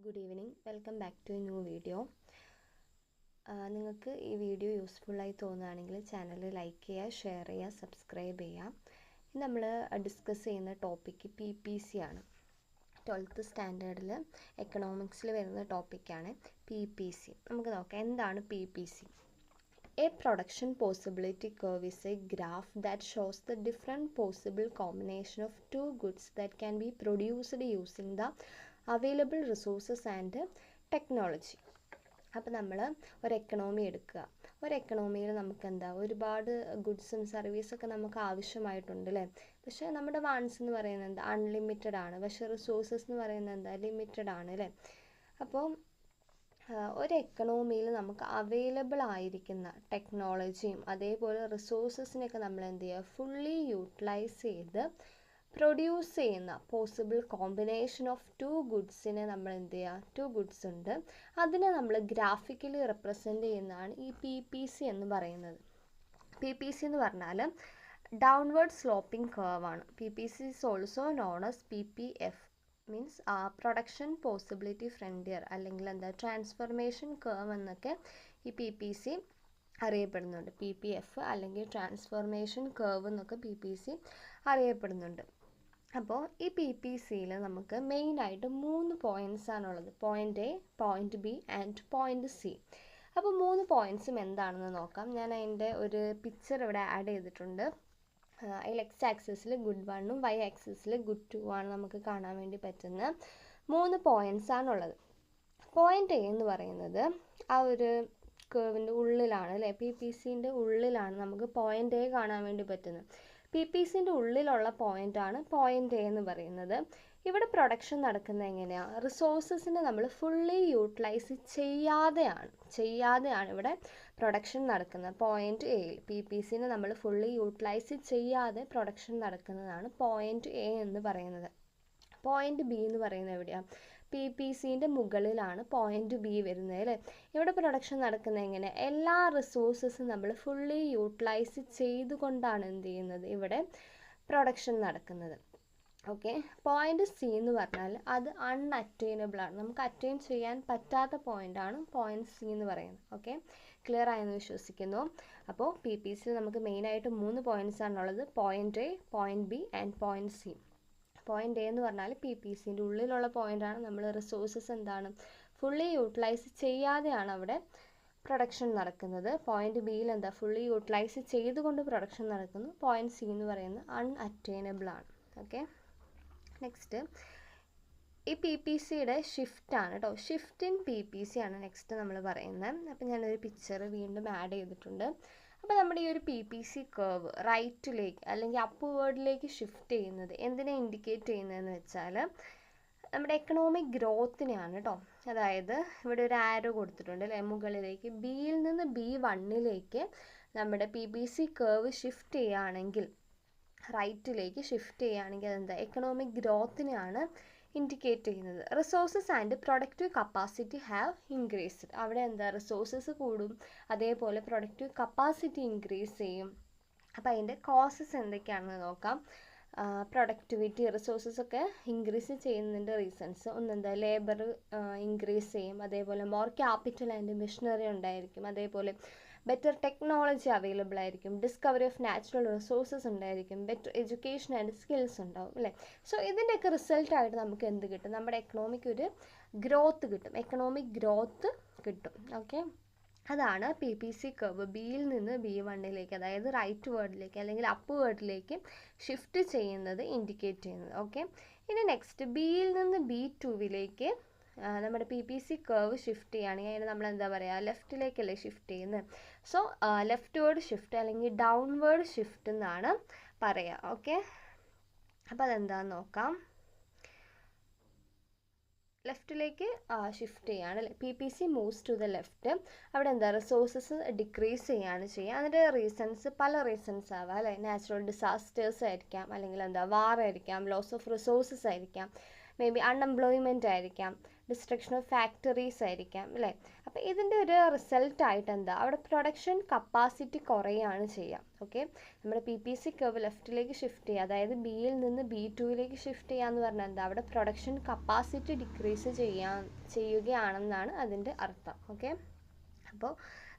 Good evening, welcome back to a new video. നിങ്ങൾക്ക് ഈ video യൂസ്ഫുള്ളായി തോന്നുകയാണെങ്കിൽ ചാനൽ ലൈക്ക് ചെയ്യുക, ഷെയർ ചെയ്യുക, സബ്സ്ക്രൈബ് ചെയ്യുക. ഇന്ന് നമ്മൾ ഡിസ്കസ് ചെയ്യുന്ന ടോപ്പിക്ക് PPC ആണ്. 12th സ്റ്റാൻഡേർഡിൽ എക്കണോമിക്സിൽ വരുന്ന ടോപ്പിക്കാണ് PPC. നമുക്ക് നോക്കാം എന്താണ് PPC. A production possibility curve is a graph that shows the different possible combination of two goods that can be produced using the available resources and technology. അപ്പോൾ നമ്മൾ ഒരു economy എടുക്കുക. ഒരു എക്കണോമിയിൽ നമുക്ക് ഒരുപാട് ഗുഡ്സും സർവീസൊക്കെ നമുക്ക് ആവശ്യമായിട്ടുണ്ട് അല്ലേ. പക്ഷേ നമ്മുടെ വാൺസ് എന്ന് പറയുന്നത് അൺലിമിറ്റഡ് ആണ്, പക്ഷേ റിസോഴ്സസ് എന്ന് പറയുന്നത് ലിമിറ്റഡ് ആണ് അല്ലേ. അപ്പോൾ ഒരു എക്കണോമിയിൽ നമുക്ക് അവൈലബിൾ ആയിരിക്കുന്ന ടെക്നോളജിയും അതേപോലെ റിസോഴ്സസിനെയൊക്കെ നമ്മൾ ഫുള്ളി യൂട്ടിലൈസ് ചെയ്ത് പ്രൊഡ്യൂസ് ചെയ്യുന്ന പോസിബിൾ കോമ്പിനേഷൻ ഓഫ് ടു ഗുഡ്സിനെ നമ്മൾ ടു ഗുഡ്സ് ഉണ്ട്, അതിനെ നമ്മൾ ഗ്രാഫിക്കലി റെപ്രസെൻ്റ് ചെയ്യുന്നതാണ് ഈ PPC എന്ന് പറയുന്നത്. PPC എന്ന് പറഞ്ഞാൽ ഡൗൺവേർഡ് സ്ലോപ്പിംഗ് കർവാണ്. PPC is also known as PPF, means production possibility frontier അല്ലെങ്കിൽ ട്രാൻസ്ഫർമേഷൻ കർവ് എന്നൊക്കെ ഈ PPC അറിയപ്പെടുന്നുണ്ട്. PPF അല്ലെങ്കിൽ ട്രാൻസ്ഫോർമേഷൻ കർവ് എന്നൊക്കെ PPC അറിയപ്പെടുന്നുണ്ട്. അപ്പോൾ ഈ PPCയിൽ നമുക്ക് മെയിനായിട്ട് 3 പോയിൻറ്റ്സ് ആണുള്ളത്. Point A, point B and point C. അപ്പോൾ 3 പോയിൻറ്റ്സും എന്താണെന്ന് നോക്കാം. ഞാൻ അതിൻ്റെ ഒരു പിക്ചർ ഇവിടെ ആഡ് ചെയ്തിട്ടുണ്ട്. അതിൽ X ആക്സിസിൽ ഗുഡ് 1ഉം Y ആക്സിസിൽ ഗുഡ് 2 ആണ് നമുക്ക് കാണാൻ വേണ്ടി പറ്റുന്ന 3 പോയിൻറ്റ്സ് ആണുള്ളത്. പോയിൻ്റ് A എന്ന് പറയുന്നത് ആ ഒരു കർവിൻ്റെ ഉള്ളിലാണ് അല്ലേ, PPCൻ്റെ ഉള്ളിലാണ് നമുക്ക് പോയിൻ്റ് A കാണാൻ വേണ്ടി പറ്റുന്നത്. PPCൻ്റെ ഉള്ളിലുള്ള പോയിൻ്റാണ് പോയിൻ്റ് A എന്ന് പറയുന്നത്. ഇവിടെ പ്രൊഡക്ഷൻ നടക്കുന്നത് എങ്ങനെയാണ്? റിസോഴ്സസിനെ നമ്മൾ ഫുള്ളി യൂട്ടിലൈസ് ചെയ്യാതെയാണ് ഇവിടെ പ്രൊഡക്ഷൻ നടക്കുന്നത്. പോയിൻ്റ് എയിൽ PPCനെ നമ്മൾ ഫുള്ളി യൂട്ടിലൈസ് ചെയ്യാതെ പ്രൊഡക്ഷൻ നടക്കുന്നതാണ് പോയിൻ്റ് A എന്ന് പറയുന്നത്. പോയിൻ്റ് B എന്ന് പറയുന്നത് എവിടെയാണ്? PPCൻ്റെ മുകളിലാണ് പോയിൻ്റ് B വരുന്നത് അല്ലേ. ഇവിടെ പ്രൊഡക്ഷൻ നടക്കുന്നത് എങ്ങനെ? എല്ലാ റിസോഴ്സസും നമ്മൾ ഫുള്ളി യൂട്ടിലൈസ് ചെയ്തുകൊണ്ടാണ് ഇവിടെ പ്രൊഡക്ഷൻ നടക്കുന്നത്. ഓക്കെ. പോയിൻ്റ് C എന്ന് പറഞ്ഞാൽ അത് അൺഅറ്റൈനബിൾ ആണ്, നമുക്ക് അറ്റൈൻ ചെയ്യാൻ പറ്റാത്ത പോയിൻ്റാണ് പോയിൻ്റ് C എന്ന് പറയുന്നത്. ഓക്കെ, ക്ലിയർ ആയെന്ന് വിശ്വസിക്കുന്നു. അപ്പോൾ PPC നമുക്ക് മെയിനായിട്ട് 3 പോയിൻറ്റ്സ് ആണുള്ളത്. Point A, point B and point C. Point A എന്ന് പറഞ്ഞാൽ PPCൻ്റെ ഉള്ളിലുള്ള പോയിൻ്റാണ്. നമ്മൾ റിസോഴ്സസ് ഫുള്ളി യൂട്ടിലൈസ് ചെയ്യാതെയാണ് അവിടെ പ്രൊഡക്ഷൻ നടക്കുന്നത്. പോയിൻ്റ് Bയിൽ ഫുള്ളി യൂട്ടിലൈസ് ചെയ്തുകൊണ്ട് പ്രൊഡക്ഷൻ നടക്കുന്നു. പോയിൻ്റ് C എന്ന് പറയുന്നത് അൺഅറ്റൈനബിൾ ആണ്. ഓക്കെ, നെക്സ്റ്റ് ഈ PPCയുടെ ഷിഫ്റ്റാണ് കേട്ടോ. ഷിഫ്റ്റ് ഇൻ PPC ആണ് നെക്സ്റ്റ് നമ്മൾ പറയുന്നത്. അപ്പോൾ ഞാനൊരു പിക്ചർ വീണ്ടും ആഡ് ചെയ്തിട്ടുണ്ട്. അപ്പോൾ നമ്മുടെ ഈ ഒരു PPC കർവ് റൈറ്റിലേക്ക് അല്ലെങ്കിൽ അപ്വേർഡിലേക്ക് ഷിഫ്റ്റ് ചെയ്യുന്നത് എന്തിനെ ഇൻഡിക്കേറ്റ് ചെയ്യുന്നതെന്ന് വെച്ചാൽ നമ്മുടെ എക്കണോമിക് ഗ്രോത്തിനെയാണ് കേട്ടോ. അതായത് ഇവിടെ ഒരു ആരോ കൊടുത്തിട്ടുണ്ട് അല്ലേ, മുകളിലേക്ക് Bയിൽ നിന്ന് B1ലേക്ക് നമ്മുടെ PPC കർവ് ഷിഫ്റ്റ് ചെയ്യുകയാണെങ്കിൽ, റൈറ്റിലേക്ക് ഷിഫ്റ്റ് ചെയ്യുകയാണെങ്കിൽ എക്കണോമിക് ഗ്രോത്തിനെയാണ് ഇൻഡിക്കേറ്റ് ചെയ്യുന്നത്. Resources and productive capacity have increased. അവിടെ റിസോഴ്സസ് കൂടും, അതേപോലെ പ്രൊഡക്റ്റീവ് കപ്പാസിറ്റി ഇൻക്രീസ് ചെയ്യും. അപ്പോൾ അതിൻ്റെ കോസസ് എന്തൊക്കെയാണെന്ന് നോക്കാം. പ്രൊഡക്ടിവിറ്റി, റിസോഴ്സസൊക്കെ ഇൻക്രീസ് ചെയ്യുന്നതിൻ്റെ റീസൺസ് ഒന്ന് ലേബർ ഇൻക്രീസ് ചെയ്യും, അതേപോലെ മോർ ക്യാപിറ്റൽ ആൻഡ് മെഷീനറി ഉണ്ടായിരിക്കും, അതേപോലെ ബെറ്റർ ടെക്നോളജി അവൈലബിൾ ആയിരിക്കും, ഡിസ്കവറി ഓഫ് നാച്ചുറൽ റിസോഴ്സസ് ഉണ്ടായിരിക്കും, ബെറ്റർ എഡ്യൂക്കേഷൻ ആൻഡ് സ്കിൽസ് ഉണ്ടാവും അല്ലേ. സോ ഇതിൻ്റെയൊക്കെ റിസൾട്ടായിട്ട് നമുക്ക് എന്ത് കിട്ടും? നമ്മുടെ എക്കണോമിക്ക് ഒരു ഗ്രോത്ത് കിട്ടും, എക്കണോമിക് ഗ്രോത്ത് കിട്ടും. ഓക്കെ, അതാണ് PPC കർവ് Bയിൽ നിന്ന് B1ലേക്ക്, അതായത് റൈറ്റ് വേർഡിലേക്ക് അല്ലെങ്കിൽ അപ്പ് വേർഡിലേക്ക് ഷിഫ്റ്റ് ചെയ്യുന്നത് ഇൻഡിക്കേറ്റ് ചെയ്യുന്നത്. ഓക്കെ, ഇനി നെക്സ്റ്റ് Bയിൽ നിന്ന് B2വിലേക്ക് നമ്മുടെ PPC കർവ് ഷിഫ്റ്റ് ചെയ്യുകയാണെങ്കിൽ അതിന് നമ്മൾ ലെഫ്റ്റിലേക്കല്ലേ ഷിഫ്റ്റ് ചെയ്യുന്നത്. സോ ലെഫ്റ്റ് വേർഡ് ഷിഫ്റ്റ് അല്ലെങ്കിൽ ഡൗൺവേർഡ് ഷിഫ്റ്റ് എന്നാണ് പറയുക. ഓക്കെ, അപ്പോൾ അതെന്താണെന്ന് നോക്കാം. ലെഫ്റ്റിലേക്ക് ഷിഫ്റ്റ് ചെയ്യുകയാണ് അല്ലേ. PPC moves to the left. അവിടെ റിസോഴ്സസ് ഡിക്രീസ് ചെയ്യുകയാണ് ചെയ്യുക. അതിൻ്റെ റീസൺസ് പല റീസൺസ് ആവാം അല്ലേ. നാച്ചുറൽ ഡിസാസ്റ്റേഴ്സ് ആയിരിക്കാം, അല്ലെങ്കിൽ വാർ ആയിരിക്കാം, ലോസ് ഓഫ് റിസോഴ്സസ് ആയിരിക്കാം, മേ ബി അൺഎംപ്ലോയ്മെൻ്റ് ആയിരിക്കാം, ഡിസ്ട്രക്ഷൻ ഓഫ് ഫാക്ടറീസ് ആയിരിക്കാം അല്ലേ. അപ്പോൾ ഇതിൻ്റെ ഒരു റിസൾട്ടായിട്ട് എന്താ, അവിടെ പ്രൊഡക്ഷൻ കപ്പാസിറ്റി കുറയുകയാണ് ചെയ്യുക. ഓക്കെ, നമ്മുടെ PPC കർവ് ലെഫ്റ്റിലേക്ക് ഷിഫ്റ്റ് ചെയ്യുക, അതായത് ബിയിൽ നിന്ന് B2ലേക്ക് ഷിഫ്റ്റ് ചെയ്യുക എന്ന് പറഞ്ഞാൽ എന്താ, അവിടെ പ്രൊഡക്ഷൻ കപ്പാസിറ്റി ഡിക്രീസ് ചെയ്യുകയാണെന്നാണ് അതിൻ്റെ അർത്ഥം. ഓക്കെ, അപ്പോൾ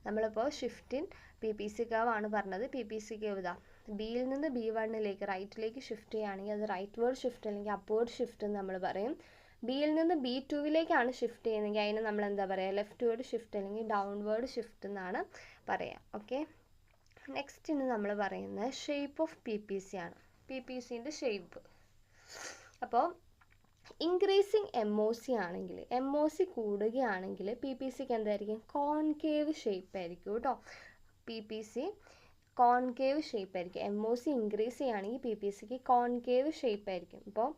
നമ്മളിപ്പോൾ ഷിഫ്റ്റ് ഇൻ PPC കർവ് ആണ് പറഞ്ഞത്. PPC കർവ് ഇതാ ബിയിൽ നിന്ന് B1ലേക്ക് റൈറ്റിലേക്ക് ഷിഫ്റ്റ് ചെയ്യുകയാണെങ്കിൽ അത് റൈറ്റ് വേർഡ് ഷിഫ്റ്റ് അല്ലെങ്കിൽ അപ്വേർഡ് ഷിഫ്റ്റ് എന്ന് നമ്മൾ പറയും. ബിയിൽ നിന്ന് B2ലേക്കാണ് ഷിഫ്റ്റ് ചെയ്യുന്നതെങ്കിൽ അതിന് നമ്മൾ എന്താ പറയുക, ലെഫ്റ്റ് വേർഡ് ഷിഫ്റ്റ് അല്ലെങ്കിൽ ഡൗൺവേർഡ് ഷിഫ്റ്റ് എന്നാണ് പറയുക. ഓക്കെ, നെക്സ്റ്റ് ഇന്ന് നമ്മൾ പറയുന്നത് ഷേപ്പ് ഓഫ് PPC ആണ്. PPCൻ്റെ ഷേപ്പ്. അപ്പോൾ ഇൻക്രീസിങ് MOC ആണെങ്കിൽ, MOC കൂടുകയാണെങ്കിൽ PPCക്ക് എന്തായിരിക്കും, കോൺകേവ് ഷേപ്പ് ആയിരിക്കും കേട്ടോ. PPC കോൺകേവ് ഷേപ്പ് ആയിരിക്കും. MOC ഇൻക്രീസ് ചെയ്യുകയാണെങ്കിൽ PPCക്ക് കോൺകേവ് ഷേപ്പ് ആയിരിക്കും. ഇപ്പോൾ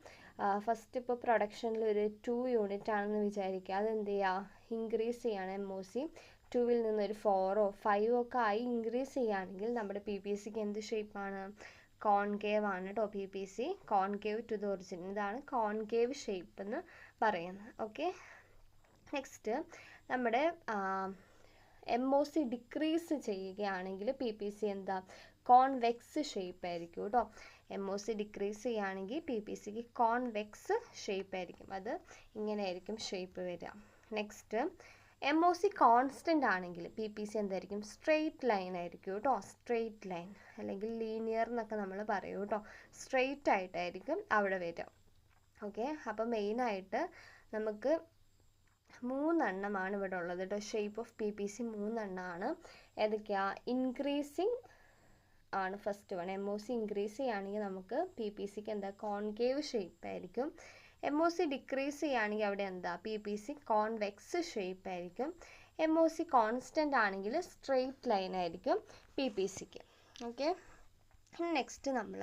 ഫസ്റ്റ് ഇപ്പോൾ പ്രൊഡക്ഷനിൽ ഒരു 2 യൂണിറ്റ് ആണെന്ന് വിചാരിക്കുക, അതെന്ത് ചെയ്യുക, ഇൻക്രീസ് ചെയ്യാണ്. MOC 2ൽ നിന്നൊരു 4ഓ 5ഓ ഒക്കെ ആയി ഇൻക്രീസ് ചെയ്യുകയാണെങ്കിൽ നമ്മുടെ PPCക്ക് എന്ത് ഷേപ്പാണ്, കോൺകേവ് ആണ് കേട്ടോ. PPC concave to the origin, ഇതാണ് കോൺകേവ് ഷേപ്പ് എന്ന് പറയുന്നത്. ഓക്കെ, നെക്സ്റ്റ് നമ്മുടെ MOC ഡിക്രീസ് ചെയ്യുകയാണെങ്കിൽ PPC എന്താ, കോൺവെക്സ് ഷേപ്പ് ആയിരിക്കും കേട്ടോ. MOC ഡിക്രീസ് ചെയ്യുകയാണെങ്കിൽ PPCക്ക് കോൺവെക്സ് ഷേപ്പ് ആയിരിക്കും, അത് ഇങ്ങനെയായിരിക്കും ഷേപ്പ് വരിക. നെക്സ്റ്റ് MOC കോൺസ്റ്റൻ്റ് ആണെങ്കിൽ PPC എന്തായിരിക്കും, സ്ട്രെയിറ്റ് ലൈൻ ആയിരിക്കും കേട്ടോ. സ്ട്രെയിറ്റ് ലൈൻ അല്ലെങ്കിൽ ലീനിയർ എന്നൊക്കെ നമ്മൾ പറയും കേട്ടോ. സ്ട്രെയിറ്റ് ആയിട്ടായിരിക്കും അവിടെ വരിക. ഓക്കെ, അപ്പോൾ മെയിനായിട്ട് നമുക്ക് 3 എണ്ണമാണ് ഇവിടെ ഉള്ളത് കേട്ടോ. ഷേപ്പ് ഓഫ് PPC 3 എണ്ണമാണ്. ഏതൊക്കെയാണ്, ഇൻക്രീസിങ് ആണ് ഫസ്റ്റ് വൺ. MOC ഇൻക്രീസ് ചെയ്യുകയാണെങ്കിൽ നമുക്ക് PPCക്ക് എന്താ, കോൺകേവ് ഷേപ്പ് ആയിരിക്കും. MOC ഡിക്രീസ് ചെയ്യുകയാണെങ്കിൽ അവിടെ എന്താ, PPC കോൺവെക്സ് ഷേപ്പ് ആയിരിക്കും. MOC കോൺസ്റ്റൻ്റ് ആണെങ്കിൽ സ്ട്രെയിറ്റ് ലൈൻ ആയിരിക്കും PPCക്ക്. ഓക്കെ, നെക്സ്റ്റ് നമ്മൾ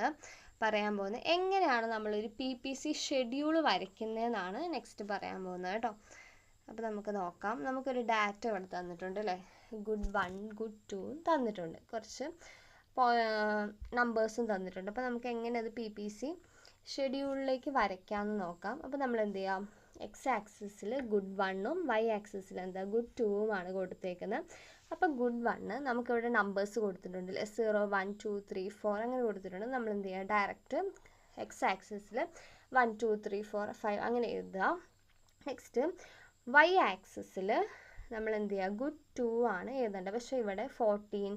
പറയാൻ പോകുന്നത് എങ്ങനെയാണ് നമ്മളൊരു PPC ഷെഡ്യൂൾ വരയ്ക്കുന്നതെന്നാണ് നെക്സ്റ്റ് പറയാൻ പോകുന്നത് കേട്ടോ. അപ്പോൾ നമുക്ക് നോക്കാം. നമുക്കൊരു ഡാറ്റ ഇവിടെ തന്നിട്ടുണ്ട് അല്ലേ, good 1 good 2 തന്നിട്ടുണ്ട്, കുറച്ച് നമ്പേഴ്സും തന്നിട്ടുണ്ട്. അപ്പോൾ നമുക്ക് എങ്ങനെ അത് PPC ഷെഡ്യൂളിലേക്ക് വരയ്ക്കാമെന്ന് നോക്കാം. അപ്പോൾ നമ്മൾ എന്ത് ചെയ്യാം, X ആക്സിസിൽ good 1ഉം Y ആക്സിസിൽ എന്താ good 2ഉമാണ് കൊടുത്തേക്കുന്നത്. അപ്പോൾ good 1 നമുക്കിവിടെ നമ്പേഴ്സ് കൊടുത്തിട്ടുണ്ട്, 0 1 2 3 4 അങ്ങനെ കൊടുത്തിട്ടുണ്ട്. നമ്മൾ എന്ത് ചെയ്യുക, ഡയറക്റ്റ് X ആക്സിസിൽ 1 2 3 4 5 അങ്ങനെ എഴുതുക. നെക്സ്റ്റ് Y ആക്സിസിൽ നമ്മൾ എന്ത് ചെയ്യുക, good 2 ആണ് എഴുതേണ്ടത്. പക്ഷേ ഇവിടെ 14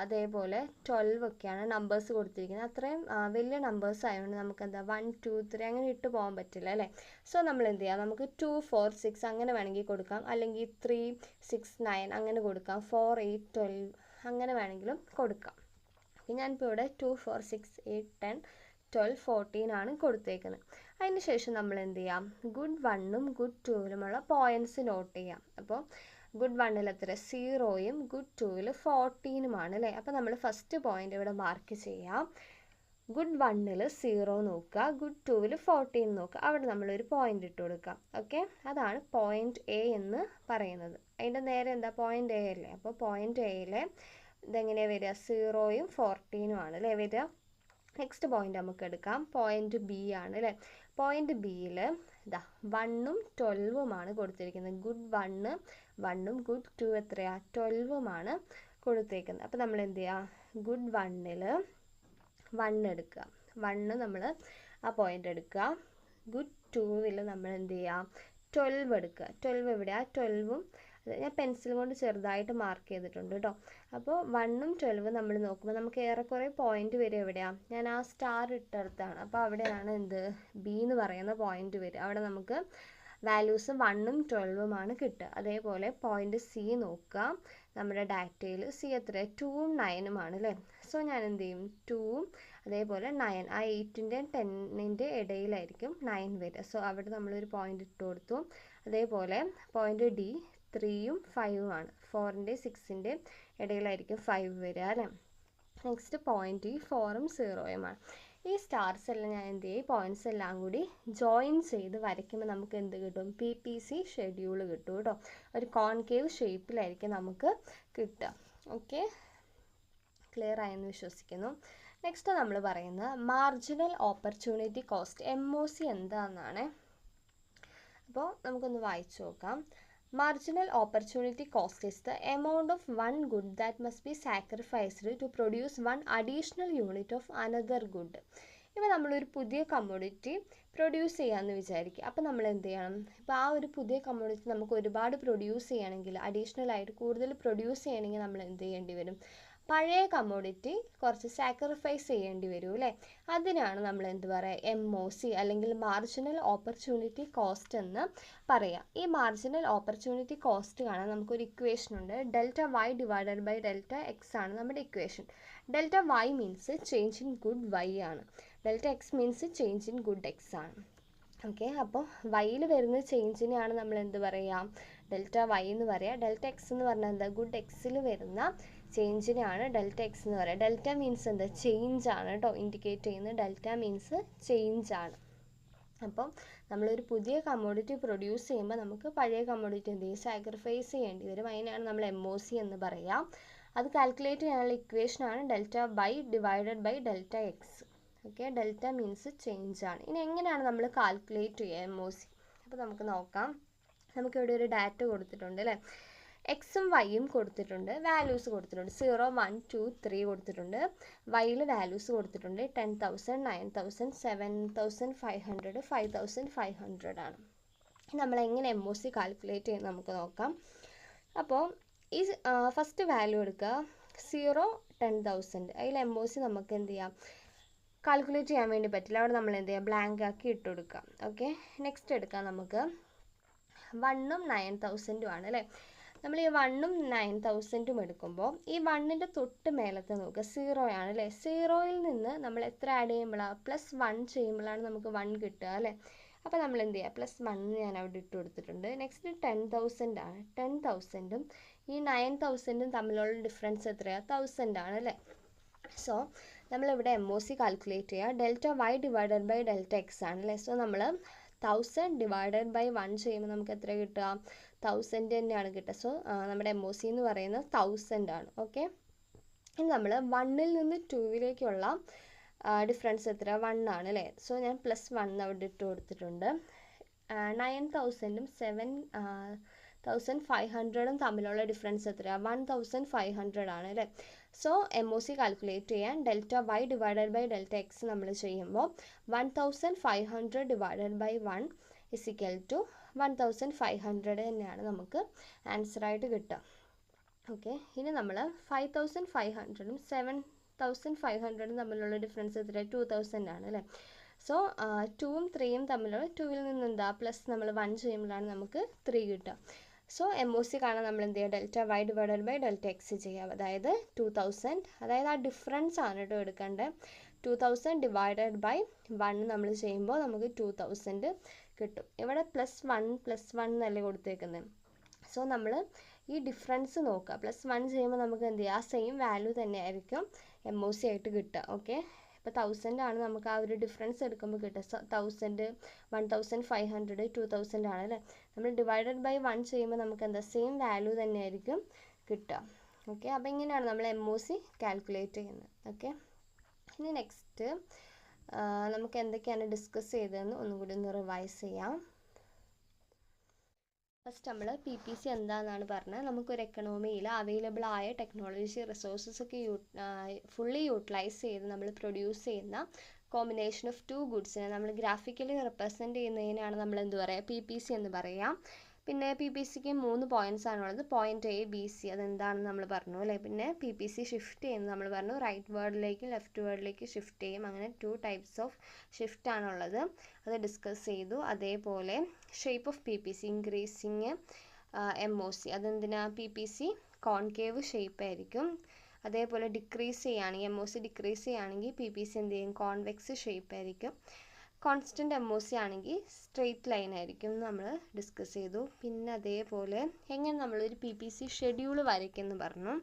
അതേപോലെ 12 ഒക്കെയാണ് നമ്പേഴ്സ് കൊടുത്തിരിക്കുന്നത്. അത്രയും വലിയ നമ്പേഴ്സ് ആയതുകൊണ്ട് നമുക്ക് എന്താ 1 2 3 അങ്ങനെ ഇട്ട് പോകാൻ പറ്റില്ല അല്ലേ. സോ നമ്മൾ എന്ത് ചെയ്യുക, നമുക്ക് 2 4 6 അങ്ങനെ വേണമെങ്കിൽ കൊടുക്കാം, അല്ലെങ്കിൽ 3 6 9 അങ്ങനെ കൊടുക്കാം, 4 8 12 അങ്ങനെ വേണമെങ്കിലും കൊടുക്കാം. ഞാനിപ്പോൾ ഇവിടെ 2 4 6 8 10 12 14 ആണ് കൊടുത്തേക്കുന്നത്. അതിന് ശേഷം നമ്മൾ എന്ത് ചെയ്യാം, good 1ഉം good 2ലുമുള്ള പോയിൻറ്റ്സ് നോട്ട് ചെയ്യാം. അപ്പോൾ good 1ൽ എത്ര, 0യും good 2ൽ 14ഉമാണ് അല്ലേ. അപ്പോൾ നമ്മൾ ഫസ്റ്റ് പോയിൻ്റ് ഇവിടെ മാർക്ക് ചെയ്യാം. good 1ൽ 0 നോക്കുക, good 2ൽ 14 നോക്കുക, അവിടെ നമ്മളൊരു പോയിൻ്റ് ഇട്ട് കൊടുക്കാം. ഓക്കെ, അതാണ് പോയിൻ്റ് A എന്ന് പറയുന്നത്. അതിൻ്റെ നേരെ എന്താ, പോയിൻ്റ് A അല്ലേ. അപ്പോൾ പോയിൻ്റ് Aയിൽ ഇതെങ്ങനെയാണ് വരിക, 0യും 14ഉമാണ് അല്ലേ വരിക. നെക്സ്റ്റ് പോയിൻ്റ് നമുക്ക് എടുക്കാം, പോയിൻ്റ് B ആണ് അല്ലേ. പോയിൻ്റ് Bയിൽ ഇതാ 1ഉം 12ഉമാണ് കൊടുത്തിരിക്കുന്നത്. good 1 1ഉം good 2 എത്രയാണ്, 12ഉമാണ് കൊടുത്തേക്കുന്നത്. അപ്പോൾ നമ്മൾ എന്ത് ചെയ്യുക, good 1ൽ 1 എടുക്കുക, 1 നമ്മൾ ആ പോയിൻ്റ് എടുക്കുക. good 2ൽ നമ്മൾ എന്ത് ചെയ്യുക, 12 എടുക്കുക. 12 എവിടെയാണ്, 12ഉം ഞാൻ പെൻസിൽ കൊണ്ട് ചെറുതായിട്ട് മാർക്ക് ചെയ്തിട്ടുണ്ട് കേട്ടോ. അപ്പോൾ 1ഉം 12ഉം നമ്മൾ നോക്കുമ്പോൾ നമുക്ക് ഏറെക്കുറെ പോയിൻ്റ് വരും എവിടെയാണ്, ഞാൻ ആ സ്റ്റാർ ഇട്ടടുത്താണ്. അപ്പോൾ അവിടെയാണ് എന്ത്, B എന്ന് പറയുന്ന പോയിൻ്റ് വരും. അവിടെ നമുക്ക് വാല്യൂസ് 1ഉം 12ഉമാണ് കിട്ടുക. അതേപോലെ പോയിൻ്റ് C നോക്കുക, നമ്മുടെ ഡാറ്റയിൽ C എത്ര, 2ഉം 9ഉമാണ് അല്ലേ. സോ ഞാൻ എന്ത് ചെയ്യും, 2ഉം അതേപോലെ 9, ആ 8ൻ്റെയും 10ൻ്റെ ഇടയിലായിരിക്കും 9 വരിക. സോ അവിടെ നമ്മളൊരു പോയിൻ്റ് ഇട്ട് കൊടുത്തു. അതേപോലെ പോയിൻ്റ് D 3ഉം 5ഉമാണ്, 4ൻ്റെയും 6ൻ്റെയും ഇടയിലായിരിക്കും 5 വരിക അല്ലേ. നെക്സ്റ്റ് പോയിൻ്റ് 4ഉം 0യുമാണ്. ഈ സ്റ്റാർസ് എല്ലാം ഞാൻ എന്ത് ചെയ്യും, പോയിൻറ്റ്സ് എല്ലാം കൂടി ജോയിൻ ചെയ്ത് വരയ്ക്കുമ്പോൾ നമുക്ക് എന്ത് കിട്ടും, PPC ഷെഡ്യൂൾ കിട്ടും കേട്ടോ. ഒരു കോൺകേവ് ഷേപ്പിലായിരിക്കും നമുക്ക് കിട്ടുക. ഓക്കെ, ക്ലിയർ ആയെന്ന് വിശ്വസിക്കുന്നു. നെക്സ്റ്റ് നമ്മൾ പറയുന്നത് മാർജിനൽ ഓപ്പർച്യൂണിറ്റി കോസ്റ്റ്, MOC എന്താണെന്നാണ്. അപ്പോൾ നമുക്കൊന്ന് വായിച്ചു നോക്കാം. Marginal opportunity cost is the amount of one good that must be sacrificed to produce one additional unit of another good. ഇപ്പോൾ നമ്മളൊരു പുതിയ കമ്മോഡിറ്റി പ്രൊഡ്യൂസ് ചെയ്യാമെന്ന് വിചാരിക്കുക. അപ്പോൾ നമ്മൾ എന്ത് ചെയ്യണം? ഇപ്പോൾ ആ ഒരു പുതിയ കമ്മോഡിറ്റി നമുക്ക് ഒരുപാട് പ്രൊഡ്യൂസ് ചെയ്യണമെങ്കിൽ, അഡീഷണൽ ആയിട്ട് കൂടുതൽ പ്രൊഡ്യൂസ് ചെയ്യണമെങ്കിൽ നമ്മൾ എന്ത് ചെയ്യേണ്ടി വരും? പഴയ കമ്മോഡിറ്റി കുറച്ച് സാക്രിഫൈസ് ചെയ്യേണ്ടി വരും അല്ലേ? അതിനാണ് നമ്മൾ എന്ത് പറയുക? MOC അല്ലെങ്കിൽ മാർജിനൽ ഓപ്പർച്യൂണിറ്റി കോസ്റ്റ് എന്ന് പറയാം. ഈ മാർജിനൽ ഓപ്പർച്യൂണിറ്റി കോസ്റ്റ് കാണാൻ നമുക്കൊരു ഇക്വേഷൻ ഉണ്ട്. Delta Y divided by delta X ആണ് നമ്മുടെ equation. Delta Y means change in good Y ആണ്, delta X means change in good X ആണ്. ഓക്കെ, അപ്പോൾ വൈയിൽ വരുന്ന ചേഞ്ചിനെയാണ് നമ്മൾ എന്ത് പറയുക? ഡെൽറ്റ വൈ എന്ന് പറയുക. ഡെൽറ്റ എക്സ് എന്ന് പറഞ്ഞാൽ എന്താ? ഗുഡ് എക്സിൽ വരുന്ന ചേഞ്ചിനെയാണ് ഡെൽറ്റ എക്സ് എന്ന് പറയുക. ഡെൽറ്റ മീൻസ് എന്താ? ചേഞ്ച് ആണ് കേട്ടോ ഇൻഡിക്കേറ്റ് ചെയ്യുന്നത്. ഡെൽറ്റ മീൻസ് ചേഞ്ച് ആണ്. അപ്പം നമ്മളൊരു പുതിയ കമ്മോഡിറ്റി പ്രൊഡ്യൂസ് ചെയ്യുമ്പോൾ നമുക്ക് പഴയ കമ്മോഡിറ്റി എന്ത് ചെയ്യും? സാക്രിഫൈസ് ചെയ്യേണ്ടി വരും. അതിനാണ് നമ്മൾ MOC എന്ന് പറയുക. അത് കാൽക്കുലേറ്റ് ചെയ്യാനുള്ള ഇക്വേഷനാണ് delta Y divided by delta X. Okay, delta means change ആണ്. ഇനി എങ്ങനെയാണ് നമ്മൾ കാൽക്കുലേറ്റ് ചെയ്യുക MOC? അപ്പോൾ നമുക്ക് നോക്കാം. നമുക്കിവിടെ ഒരു ഡാറ്റ കൊടുത്തിട്ടുണ്ട് അല്ലേ? എക്സും വൈയും കൊടുത്തിട്ടുണ്ട്, വാല്യൂസ് കൊടുത്തിട്ടുണ്ട്. 0, 1, 2, 3 കൊടുത്തിട്ടുണ്ട്. വൈയിൽ വാല്യൂസ് കൊടുത്തിട്ടുണ്ട്. 10,000, 9,000, 7,500, 5,500 ആണ്. നമ്മൾ എങ്ങനെ MOC കാൽക്കുലേറ്റ് ചെയ്യുന്നത് നമുക്ക് നോക്കാം. അപ്പോൾ ഈ ഫസ്റ്റ് വാല്യൂ എടുക്കുക, 0, 10,000. അതിൽ MOC നമുക്ക് എന്ത് ചെയ്യാം? കാൽക്കുലേറ്റ് ചെയ്യാൻ വേണ്ടി പറ്റില്ല. അവിടെ നമ്മൾ എന്ത് ചെയ്യുക? ബ്ലാങ്ക് ആക്കി ഇട്ട് കൊടുക്കാം. ഓക്കെ, നെക്സ്റ്റ് എടുക്കാം. നമുക്ക് 1ഉം 9,000 ആണ് അല്ലേ? നമ്മൾ ഈ 1ഉം 9,000 എടുക്കുമ്പോൾ ഈ 1ൻ്റെ തൊട്ട് മേലത്തെ നോക്കുക 0 ആണ് അല്ലേ? 0യിൽ നിന്ന് നമ്മൾ എത്ര ആഡ് ചെയ്യുമ്പോഴാണ്? +1 ചെയ്യുമ്പോഴാണ് നമുക്ക് 1 കിട്ടുക അല്ലേ? അപ്പോൾ നമ്മൾ എന്ത് ചെയ്യുക? +1 ഞാൻ അവിടെ ഇട്ട് കൊടുത്തിട്ടുണ്ട്. നെക്സ്റ്റ് 10,000 ആണ്. 10,000ഉം ഈ 9,000ഉം തമ്മിലുള്ള ഡിഫറൻസ് എത്രയാണ്? 1,000 ആണ് അല്ലേ? സോ നമ്മളിവിടെ MOC കാൽക്കുലേറ്റ് ചെയ്യുക. Delta Y divided by delta X ആണ് അല്ലേ? സോ നമ്മൾ 1000 ഡിവൈഡഡ് ബൈ 1 ചെയ്യുമ്പോൾ നമുക്ക് എത്ര കിട്ടുക? 1000 തന്നെയാണ് കിട്ടുക. സോ നമ്മുടെ MOC എന്ന് പറയുന്നത് 1000 ആണ്. ഓക്കെ, ഇനി നമ്മൾ 1ൽ നിന്ന് 2ലേക്കുള്ള ഡിഫറൻസ് എത്ര? 1 ആണ് അല്ലേ? സോ ഞാൻ +1 അവിടെ ഇട്ട് കൊടുത്തിട്ടുണ്ട്. 9,000ഉം 7,500ഉം തമ്മിലുള്ള ഡിഫറൻസ് എത്രയാണ്? 1,500 ആണ് അല്ലേ? സോ MOC കാൽക്കുലേറ്റ് ചെയ്യാൻ delta Y divided by delta X നമ്മൾ ചെയ്യുമ്പോൾ 1,500 divided by 1 is equal to 1,500 തന്നെയാണ് നമുക്ക് ആൻസറായിട്ട് കിട്ടുക. ഓക്കെ, ഇനി നമ്മൾ 5,500ഉം 7,500ഉം തമ്മിലുള്ള ഡിഫറൻസ് എത്ര? 2,000 ആണ് അല്ലേ? സോ 2ഉം 3ഉം തമ്മിലുള്ള 2ൽ നിന്ന് എന്താ? പ്ലസ് നമ്മൾ 1 ചെയ്യുമ്പോഴാണ് നമുക്ക് 3 കിട്ടുക. സോ MOC കാണാൻ നമ്മൾ എന്ത് ചെയ്യുക? Delta Y divided by delta X ചെയ്യുക. അതായത് 2,000, അതായത് ആ ഡിഫറൻസ് ആണ് കേട്ടോ എടുക്കേണ്ടത്. 2,000 ഡിവൈഡഡ് ബൈ 1 നമ്മൾ ചെയ്യുമ്പോൾ നമുക്ക് 2,000 കിട്ടും. ഇവിടെ +1 എന്നല്ലേ കൊടുത്തേക്കുന്നത്. സോ നമ്മൾ ഈ ഡിഫറൻസ് നോക്കുക. +1 ചെയ്യുമ്പോൾ നമുക്ക് എന്ത് ചെയ്യുക? ആ സെയിം വാല്യൂ തന്നെ ആയിരിക്കും MOC ആയിട്ട് കിട്ടുക. ഓക്കെ, ഇപ്പോൾ 1000 ആണ് നമുക്ക് ആ ഒരു ഡിഫറൻസ് എടുക്കുമ്പോൾ കിട്ടുക. 1000, 1,500, 2,000 ആണ് അല്ലേ? നമ്മൾ ഡിവൈഡഡ് ബൈ 1 ചെയ്യുമ്പോൾ നമുക്ക് എന്താ? സെയിം വാല്യൂ തന്നെ ആയിരിക്കും കിട്ടുക. ഓക്കെ, അപ്പോൾ ഇങ്ങനെയാണ് നമ്മൾ MOC കാൽക്കുലേറ്റ് ചെയ്യുന്നത്. ഓക്കെ, ഇനി നെക്സ്റ്റ് നമുക്ക് എന്തൊക്കെയാണ് ഡിസ്കസ് ചെയ്തതെന്ന് ഒന്നും കൂടി ഒന്ന് റിവൈസ് ചെയ്യാം. ഫസ്റ്റ് നമ്മൾ PPC എന്താണെന്നാണ് പറഞ്ഞത്. നമുക്കൊരു എക്കണോമിയിൽ അവൈലബിൾ ആയ ടെക്നോളജി റിസോഴ്സസ് ഒക്കെ ഫുള്ളി യൂട്ടിലൈസ് ചെയ്ത് നമ്മൾ പ്രൊഡ്യൂസ് ചെയ്യുന്ന കോമ്പിനേഷൻ ഓഫ് 2 ഗുഡ്സിനെ നമ്മൾ ഗ്രാഫിക്കലി റെപ്രസെൻറ്റ് ചെയ്യുന്നതിനാണ് നമ്മൾ എന്ത് പറയുക? PPC എന്ന് പറയാം. പിന്നെ PPCക്ക് 3 പോയിൻറ്റ്സ് ആണുള്ളത്. പോയിൻറ്റ് A, B, C അതെന്താണെന്ന് നമ്മൾ പറഞ്ഞു അല്ലേ? പിന്നെ PPC ഷിഫ്റ്റ് ചെയ്യുന്നത് നമ്മൾ പറഞ്ഞു റൈറ്റ് വേർഡിലേക്ക് ലെഫ്റ്റ് വേർഡിലേക്ക് ഷിഫ്റ്റ് ചെയ്യും. അങ്ങനെ 2 ടൈപ്സ് ഓഫ് ഷിഫ്റ്റ് ആണുള്ളത്. അത് ഡിസ്കസ് ചെയ്തു. അതേപോലെ shape of PPC increasing MOC അതെന്തിനാ? PPC കോൺകേവ് ഷേപ്പ് ആയിരിക്കും. അതേപോലെ ഡിക്രീസ് ചെയ്യുകയാണെങ്കിൽ MOC ഡിക്രീസ് ചെയ്യുകയാണെങ്കിൽ PPC എന്ത് ചെയ്യും? കോൺവെക്സ് ഷേപ്പ് ആയിരിക്കും. കോൺസ്റ്റൻറ്റ് MOC ആണെങ്കിൽ സ്ട്രെയിറ്റ് ലൈൻ ആയിരിക്കും നമ്മൾ ഡിസ്കസ് ചെയ്തു. പിന്നെ അതേപോലെ എങ്ങനെ നമ്മളൊരു PPC ഷെഡ്യൂൾ വരയ്ക്കുമെന്ന് പറഞ്ഞു.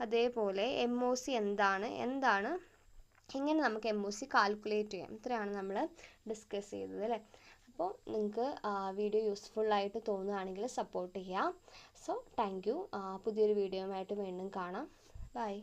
അതേപോലെ MOC എന്താണ് എങ്ങനെ നമുക്ക് MOC കാൽക്കുലേറ്റ് ചെയ്യാം. ഇത്രയാണ് നമ്മൾ ഡിസ്കസ് ചെയ്തത് അല്ലേ? അപ്പോൾ നിങ്ങൾക്ക് വീഡിയോ യൂസ്ഫുള്ളായിട്ട് തോന്നുകയാണെങ്കിൽ സപ്പോർട്ട് ചെയ്യാം. So thank you. പുതിയൊരു വീഡിയോയുമായിട്ട് വീണ്ടും കാണാം. ബൈ.